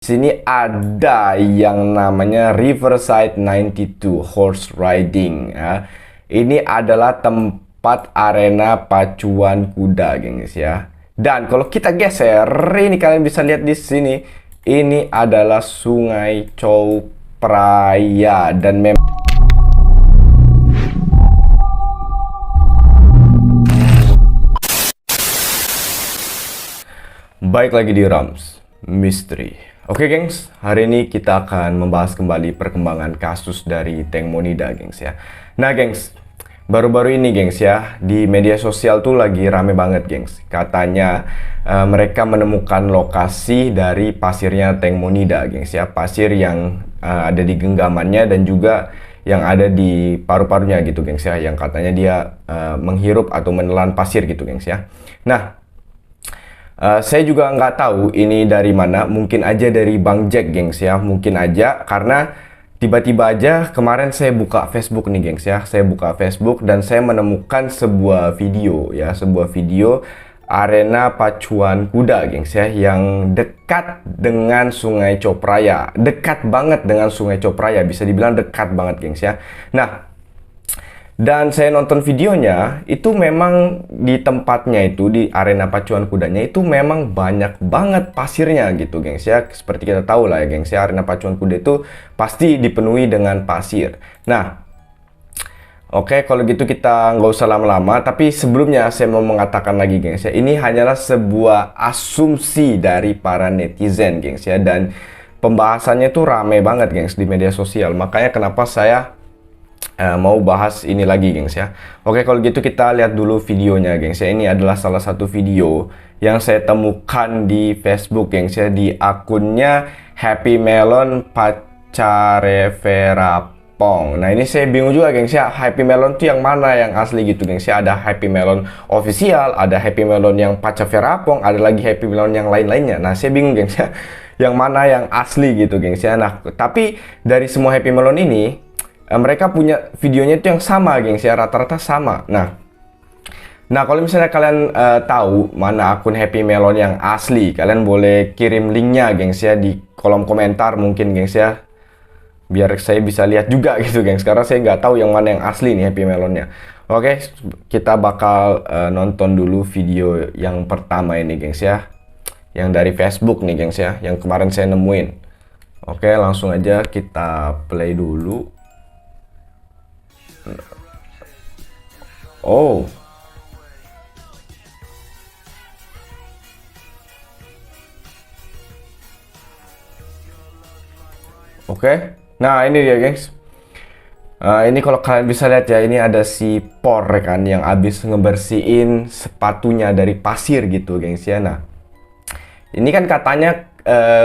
Sini ada yang namanya Riverside 92 Horse Riding ya. Ini adalah tempat arena pacuan kuda, gengs ya. Dan kalau kita geser, ini kalian bisa lihat di sini. Ini adalah Sungai Chow Phraya dan baik lagi di Rams Mystery. Oke gengs, hari ini kita akan membahas kembali perkembangan kasus dari Tank Monida gengs ya. Nah gengs, baru-baru ini gengs ya, di media sosial tuh lagi rame banget gengs. Katanya mereka menemukan lokasi dari pasirnya Tank Monida gengs ya. Pasir yang ada di genggamannya dan juga yang ada di paru-parunya gitu gengs ya. Yang katanya dia menghirup atau menelan pasir gitu gengs ya. Nah, saya juga nggak tahu ini dari mana, mungkin aja dari Bang Jack gengs ya, mungkin aja karena tiba-tiba aja kemarin saya buka Facebook nih gengs ya, saya buka Facebook dan saya menemukan sebuah video ya, sebuah video arena pacuan kuda gengs ya, yang dekat dengan Sungai Chow Phraya, dekat banget dengan Sungai Chow Phraya, bisa dibilang dekat banget gengs ya. Nah, dan saya nonton videonya, itu memang di tempatnya itu, di arena pacuan kudanya itu memang banyak banget pasirnya gitu gengs ya. Seperti kita tahu lah ya gengs ya, arena pacuan kuda itu pasti dipenuhi dengan pasir. Nah, oke, kalau gitu kita nggak usah lama-lama. Tapi sebelumnya saya mau mengatakan lagi gengs ya, ini hanyalah sebuah asumsi dari para netizen gengs ya. Dan pembahasannya tuh rame banget gengs di media sosial. Makanya kenapa saya mau bahas ini lagi gengs ya. Oke, kalau gitu kita lihat dulu videonya gengs ya. Ini adalah salah satu video yang saya temukan di Facebook gengs ya, di akunnya Happy Melon Pacareverapong. Nah, ini saya bingung juga gengs ya, Happy Melon tuh yang mana yang asli gitu gengs ya. Ada Happy Melon official, ada Happy Melon yang Pacaverapong, ada lagi Happy Melon yang lain-lainnya. Nah, saya bingung gengs ya, yang mana yang asli gitu gengs ya. Nah, tapi dari semua Happy Melon ini mereka punya videonya itu yang sama gengs ya, rata-rata sama. Nah, kalau misalnya kalian tahu mana akun Happy Melon yang asli, kalian boleh kirim linknya gengs ya di kolom komentar mungkin gengs ya, biar saya bisa lihat juga gitu gengs, karena saya nggak tahu yang mana yang asli nih Happy Melonnya. Oke, kita bakal nonton dulu video yang pertama ini gengs ya, yang dari Facebook nih gengs ya, yang kemarin saya nemuin. Oke, langsung aja kita play dulu. Oh, oke. Nah, ini dia gengs. Ini kalau kalian bisa lihat ya, ini ada si Por kan yang abis ngebersihin sepatunya dari pasir gitu gengs ya. Nah, ini kan katanya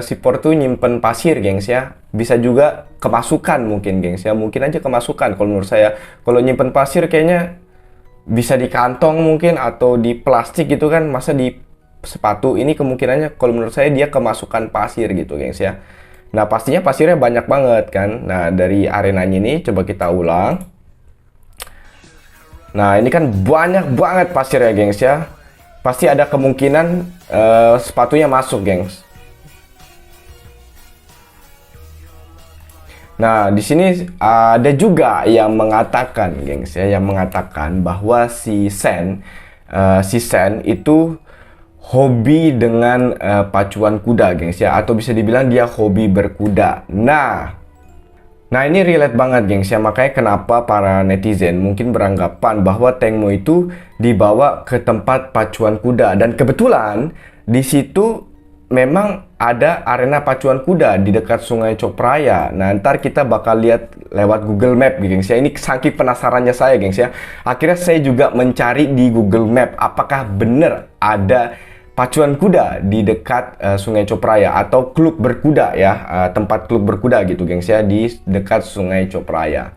si Por tuh nyimpen pasir gengs ya. Bisa juga kemasukan mungkin gengs ya. Mungkin aja kemasukan kalau menurut saya. Kalau nyimpen pasir kayaknya bisa di kantong mungkin atau di plastik gitu kan. Masa di sepatu, ini kemungkinannya kalau menurut saya dia kemasukan pasir gitu gengs ya. Nah, pastinya pasirnya banyak banget kan. Nah, dari arenanya ini coba kita ulang. Nah, ini kan banyak banget pasirnya gengs ya. Pasti ada kemungkinan sepatunya masuk gengs. Nah, di sini ada juga yang mengatakan gengs ya, yang mengatakan bahwa si Sen itu hobi dengan pacuan kuda gengs ya, atau bisa dibilang dia hobi berkuda. Nah, ini relate banget gengs ya, makanya kenapa para netizen mungkin beranggapan bahwa Tank Mo itu dibawa ke tempat pacuan kuda, dan kebetulan di situ memang ada arena pacuan kuda di dekat Sungai Chow Phraya. Nah, ntar kita bakal lihat lewat Google Map gengs ya. Ini saking penasarannya saya gengs ya, akhirnya saya juga mencari di Google Map apakah bener ada pacuan kuda di dekat Sungai Chow Phraya atau klub berkuda ya, tempat klub berkuda gitu gengs ya, di dekat Sungai Chow Phraya.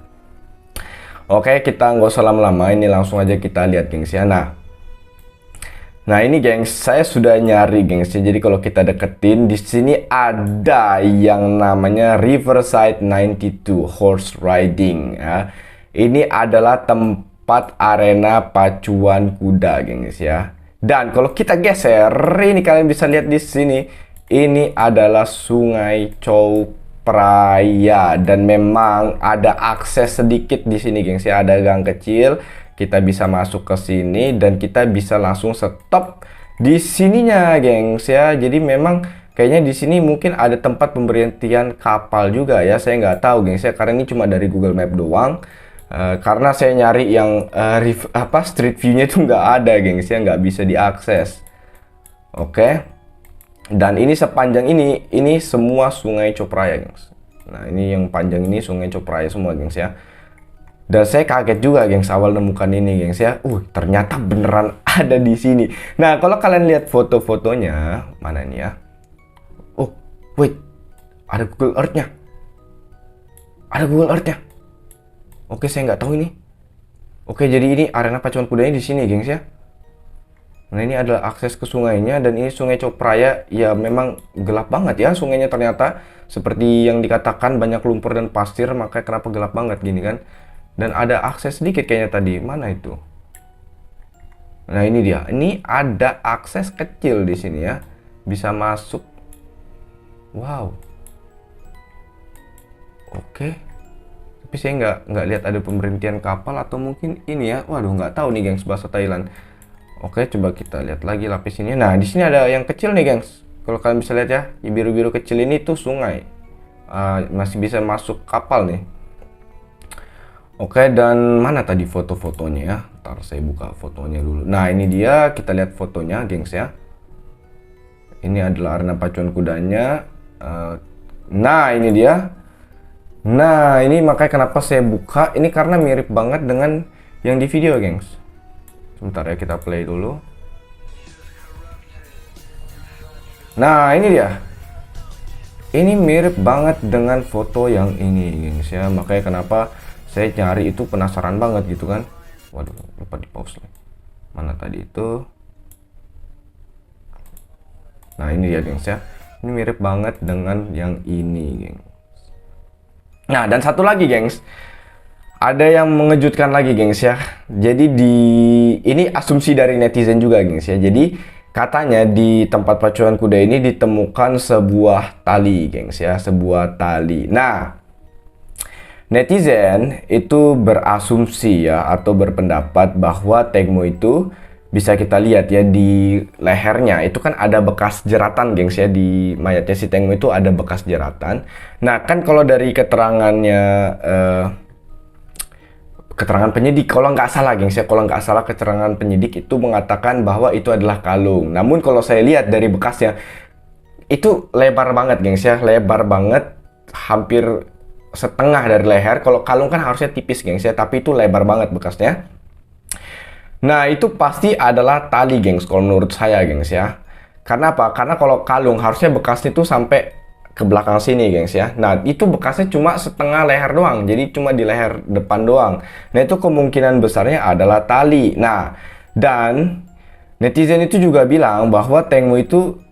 Oke, kita nggak usah lama-lama, ini langsung aja kita lihat gengs ya. Nah, ini gengs, saya sudah nyari gengs ya. Jadi kalau kita deketin, di sini ada yang namanya Riverside 92 Horse Riding ya. Ini adalah tempat arena pacuan kuda gengs ya. Dan kalau kita geser, ini kalian bisa lihat di sini, ini adalah Sungai Chow Phraya dan memang ada akses sedikit di sini, gengs ya. Ada gang kecil, kita bisa masuk ke sini dan kita bisa langsung stop di sininya, gengs ya. Jadi memang kayaknya di sini mungkin ada tempat pemberhentian kapal juga ya. Saya nggak tahu, gengs ya, karena ini cuma dari Google Map doang. Karena saya nyari yang street view-nya itu nggak ada, gengs ya, nggak bisa diakses. Oke. Dan ini sepanjang ini semua Sungai Chow Phraya, gengs. Nah, ini yang panjang ini Sungai Chow Phraya semua, gengs ya. Dan saya kaget juga, gengs, awal nemukan ini, gengs ya. Ternyata beneran ada di sini. Nah, kalau kalian lihat foto-fotonya, mana nih ya? Oh, wait. Ada Google Earth-nya. Ada Google Earth-nya. Oke, saya nggak tahu ini. Oke, jadi ini arena pacuan kudanya di sini, gengs ya. Nah, ini adalah akses ke sungainya dan ini Sungai Chow Phraya. Ya, memang gelap banget ya sungainya ternyata. Seperti yang dikatakan banyak lumpur dan pasir, makanya kenapa gelap banget gini kan. Dan ada akses sedikit kayaknya tadi. Mana itu? Nah, ini dia. Ini ada akses kecil di sini ya. Bisa masuk. Wow. Oke. Tapi saya nggak lihat ada pemberhentian kapal atau mungkin ini ya. Waduh, nggak tahu nih, gengs, bahasa Thailand. Oke, coba kita lihat lagi lapis ini. Nah, di sini ada yang kecil nih, gengs. Kalau kalian bisa lihat ya, yang biru-biru kecil ini tuh sungai. Masih bisa masuk kapal nih. Oke, dan mana tadi foto-fotonya ya? Ntar saya buka fotonya dulu. Nah, ini dia, kita lihat fotonya, gengs ya. Ini adalah arena pacuan kudanya. Nah, ini dia. Nah, ini makanya kenapa saya buka. Ini karena mirip banget dengan yang di video, gengs. Sebentar ya, kita play dulu. Nah, ini dia. Ini mirip banget dengan foto yang ini, gengs ya. Makanya kenapa saya nyari itu, penasaran banget gitu kan. Waduh, lupa di pause. Mana tadi itu? Nah, ini dia, gengs ya. Ini mirip banget dengan yang ini, gengs. Nah, dan satu lagi, gengs. Ada yang mengejutkan lagi, gengs ya. Jadi ini asumsi dari netizen juga, gengs ya. Jadi katanya di tempat pacuan kuda ini ditemukan sebuah tali, gengs ya, sebuah tali. Nah, netizen itu berasumsi ya atau berpendapat bahwa Tengmo itu bisa kita lihat ya di lehernya itu kan ada bekas jeratan, gengs ya. Di mayatnya si Tengmo itu ada bekas jeratan. Nah, kan kalau dari keterangannya keterangan penyidik, kalau nggak salah, gengs ya, kalau nggak salah keterangan penyidik itu mengatakan bahwa itu adalah kalung. Namun kalau saya lihat dari bekasnya itu lebar banget, gengs ya, lebar banget, hampir setengah dari leher. Kalau kalung kan harusnya tipis, gengs ya, tapi itu lebar banget bekasnya. Nah, itu pasti adalah tali, gengs, kalau menurut saya, gengs ya. Karena apa? Karena kalau kalung harusnya bekasnya itu sampai ke belakang sini, gengs ya. Nah, itu bekasnya cuma setengah leher doang, jadi cuma di leher depan doang. Nah, itu kemungkinan besarnya adalah tali. Nah, dan netizen itu juga bilang bahwa Tengmo itu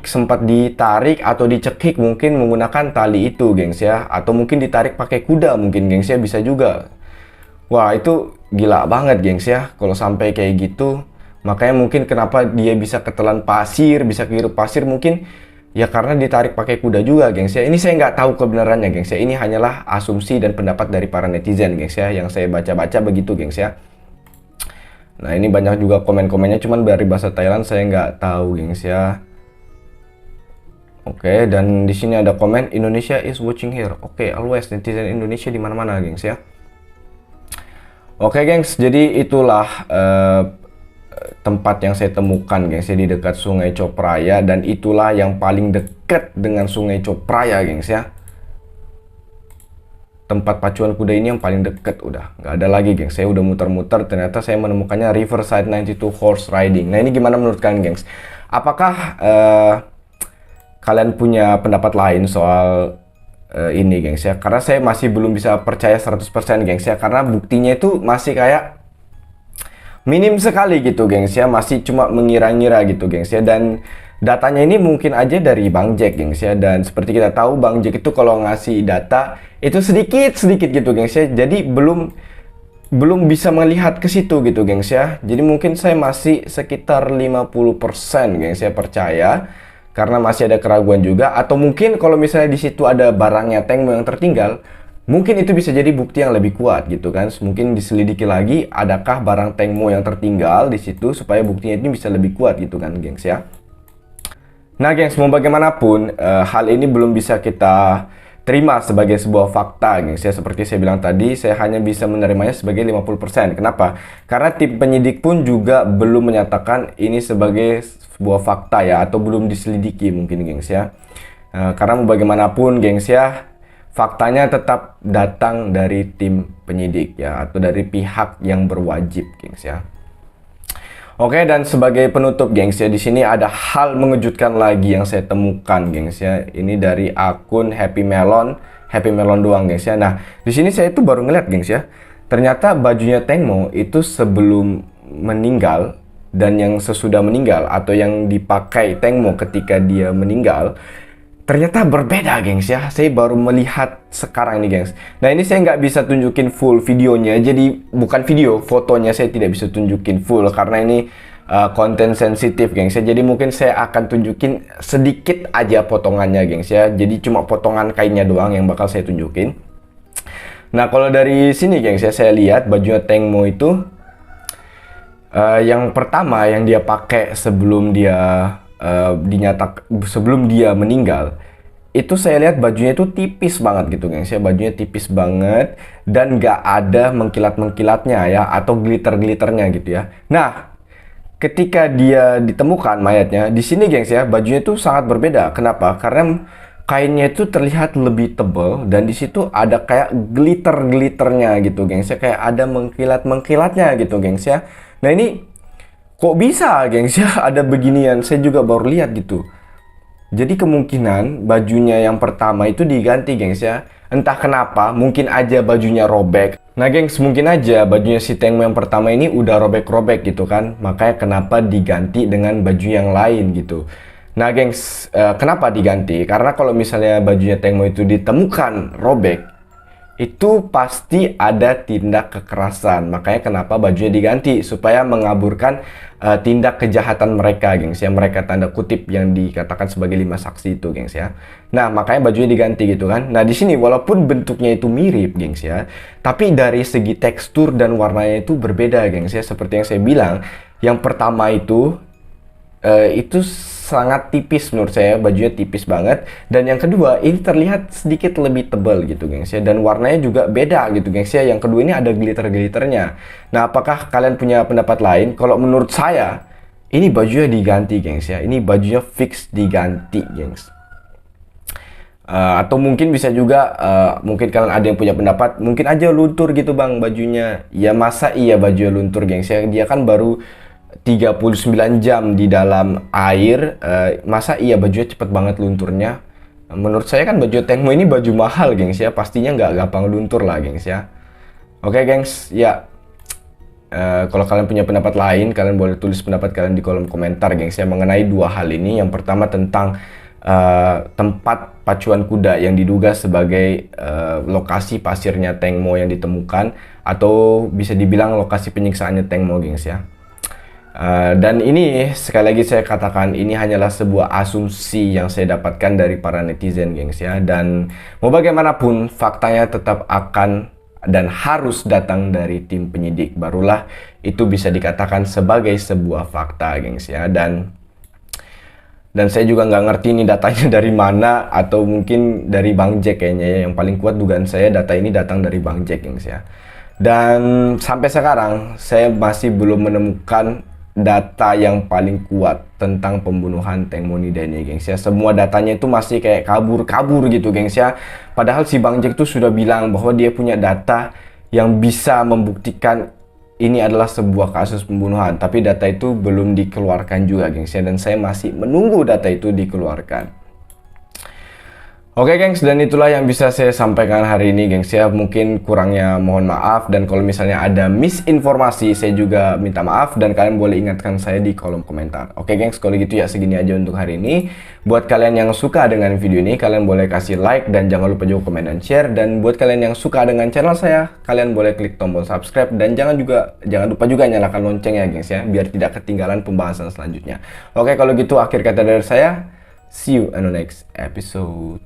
sempat ditarik atau dicekik mungkin menggunakan tali itu, gengs ya. Atau mungkin ditarik pakai kuda mungkin, gengs ya, bisa juga. Wah, itu gila banget, gengs ya, kalau sampai kayak gitu. Makanya mungkin kenapa dia bisa ketelan pasir, bisa kehirup pasir, mungkin ya karena ditarik pakai kuda juga, gengs ya. Ini saya nggak tahu kebenarannya, gengs ya. Ini hanyalah asumsi dan pendapat dari para netizen, gengs ya, yang saya baca-baca begitu, gengs ya. Nah, ini banyak juga komen-komennya, cuman dari bahasa Thailand saya nggak tahu, gengs ya. Oke, dan di sini ada komen Indonesia is watching here. Oke, always netizen Indonesia di mana-mana, gengs ya. Oke, gengs, jadi itulah tempat yang saya temukan, gengs ya, di dekat Sungai Chow Phraya, dan itulah yang paling dekat dengan Sungai Chow Phraya, gengs ya. Tempat pacuan kuda ini yang paling dekat, udah nggak ada lagi, gengs. Saya udah muter-muter, ternyata saya menemukannya Riverside 92 Horse Riding. Nah, ini gimana menurut kalian, gengs? Apakah kalian punya pendapat lain soal ini, gengs ya? Karena saya masih belum bisa percaya 100%, gengs ya, karena buktinya itu masih kayak minim sekali gitu, gengs ya, masih cuma mengira-ngira gitu, gengs ya. Dan datanya ini mungkin aja dari Bang Jack, gengs ya, dan seperti kita tahu Bang Jack itu kalau ngasih data itu sedikit-sedikit gitu, gengs ya. Jadi belum bisa melihat ke situ gitu, gengs ya. Jadi mungkin saya masih sekitar 50%, gengs ya, percaya. karena masih ada keraguan juga, atau mungkin kalau misalnya di situ ada barangnya Tengmo yang tertinggal, mungkin itu bisa jadi bukti yang lebih kuat gitu kan. Mungkin diselidiki lagi adakah barang Tengmo yang tertinggal di situ supaya buktinya ini bisa lebih kuat gitu kan, gengs ya. Nah, gengs, mau bagaimanapun hal ini belum bisa kita terima sebagai sebuah fakta, gengs ya. Seperti saya bilang tadi, saya hanya bisa menerimanya sebagai 50%. Kenapa? Karena tim penyidik pun juga belum menyatakan ini sebagai sebuah fakta ya, atau belum diselidiki mungkin, gengs ya. Karena mau bagaimanapun, gengs ya, faktanya tetap datang dari tim penyidik ya, atau dari pihak yang berwajib, gengs ya. Oke, dan sebagai penutup, gengs ya, di sini ada hal mengejutkan lagi yang saya temukan, gengs ya. Ini dari akun Happy Melon doang, gengs ya. Nah, di sini saya itu baru ngeliat, gengs ya. Ternyata bajunya Tengmo itu sebelum meninggal dan yang sesudah meninggal, atau yang dipakai Tengmo ketika dia meninggal, ternyata berbeda, gengs ya. Saya baru melihat sekarang ini, gengs. Nah, ini saya nggak bisa tunjukin full videonya. Jadi bukan video, fotonya saya tidak bisa tunjukin full karena ini konten sensitif, gengs ya. Jadi mungkin saya akan tunjukin sedikit aja potongannya, gengs ya. Jadi cuma potongan kainnya doang yang bakal saya tunjukin. Nah, kalau dari sini, gengs ya, saya lihat bajunya Tengmo itu yang pertama yang dia pakai sebelum dia sebelum dia meninggal, itu saya lihat bajunya itu tipis banget gitu, gengs ya. Bajunya tipis banget dan nggak ada mengkilat-mengkilatnya ya, atau glitter-glitternya gitu ya. Nah, ketika dia ditemukan mayatnya di sini, gengs ya, bajunya itu sangat berbeda. Kenapa? Karena kainnya itu terlihat lebih tebal dan di situ ada kayak glitter-glitternya gitu, gengs ya, kayak ada mengkilat-mengkilatnya gitu, gengs ya. Nah, ini kok bisa, gengs ya, ada beginian? Saya juga baru lihat gitu. Jadi kemungkinan bajunya yang pertama itu diganti, gengs ya. Entah kenapa, mungkin aja bajunya robek. Nah, gengs, mungkin aja bajunya si Tengmo yang pertama ini udah robek-robek gitu kan. Makanya kenapa diganti dengan baju yang lain gitu. Nah, gengs, kenapa diganti? Karena kalau misalnya bajunya Tengmo itu ditemukan robek, itu pasti ada tindak kekerasan. Makanya kenapa bajunya diganti, supaya mengaburkan tindak kejahatan mereka, gengs ya. Mereka tanda kutip yang dikatakan sebagai 5 saksi itu, gengs ya. Nah, makanya bajunya diganti gitu kan. Nah, di sini walaupun bentuknya itu mirip, gengs ya, tapi dari segi tekstur dan warnanya itu berbeda, gengs ya. Seperti yang saya bilang, yang pertama itu sangat tipis menurut saya, bajunya tipis banget. Dan yang kedua, ini terlihat sedikit lebih tebal gitu, gengs ya. Dan warnanya juga beda gitu, gengs ya. Yang kedua ini ada glitter-glitternya. Nah, apakah kalian punya pendapat lain? Kalau menurut saya, ini bajunya diganti, gengs ya. Ini bajunya fix diganti, gengs. Atau mungkin bisa juga, mungkin kalian ada yang punya pendapat, mungkin aja luntur gitu, bang, bajunya. Ya masa iya bajunya luntur, gengs ya. Dia kan baru 39 jam di dalam air, masa iya bajunya cepet banget lunturnya. Menurut saya kan baju Tengmo ini baju mahal, gengs ya, pastinya nggak gampang luntur lah, gengs ya. Oke, gengs ya, kalau kalian punya pendapat lain, kalian boleh tulis pendapat kalian di kolom komentar, gengs ya, mengenai dua hal ini. Yang pertama tentang tempat pacuan kuda yang diduga sebagai lokasi pasirnya Tengmo yang ditemukan, atau bisa dibilang lokasi penyiksaannya Tengmo, gengs ya. Dan ini sekali lagi saya katakan, ini hanyalah sebuah asumsi yang saya dapatkan dari para netizen, gengs ya. Dan mau bagaimanapun, faktanya tetap akan dan harus datang dari tim penyidik, barulah itu bisa dikatakan sebagai sebuah fakta, gengs ya. Dan saya juga nggak ngerti ini datanya dari mana, atau mungkin dari Bang Jack kayaknya ya. Yang paling kuat dugaan saya data ini datang dari Bang Jack, gengs ya. Dan sampai sekarang saya masih belum menemukan data yang paling kuat tentang pembunuhan Tengmo Nida ini, gengs ya. Semua datanya itu masih kayak kabur-kabur gitu, gengs ya. Padahal si Bang Jack tuh sudah bilang bahwa dia punya data yang bisa membuktikan ini adalah sebuah kasus pembunuhan, tapi data itu belum dikeluarkan juga, gengs ya. Dan saya masih menunggu data itu dikeluarkan. Oke, gengs, dan itulah yang bisa saya sampaikan hari ini, gengs ya. Mungkin kurangnya mohon maaf, dan kalau misalnya ada misinformasi saya juga minta maaf, dan kalian boleh ingatkan saya di kolom komentar. Oke, gengs, kalau gitu ya segini aja untuk hari ini. Buat kalian yang suka dengan video ini, kalian boleh kasih like dan jangan lupa juga komen dan share. Dan buat kalian yang suka dengan channel saya, kalian boleh klik tombol subscribe dan jangan lupa juga nyalakan lonceng ya, gengs ya, biar tidak ketinggalan pembahasan selanjutnya. Oke, kalau gitu akhir kata dari saya, See you in the next episode.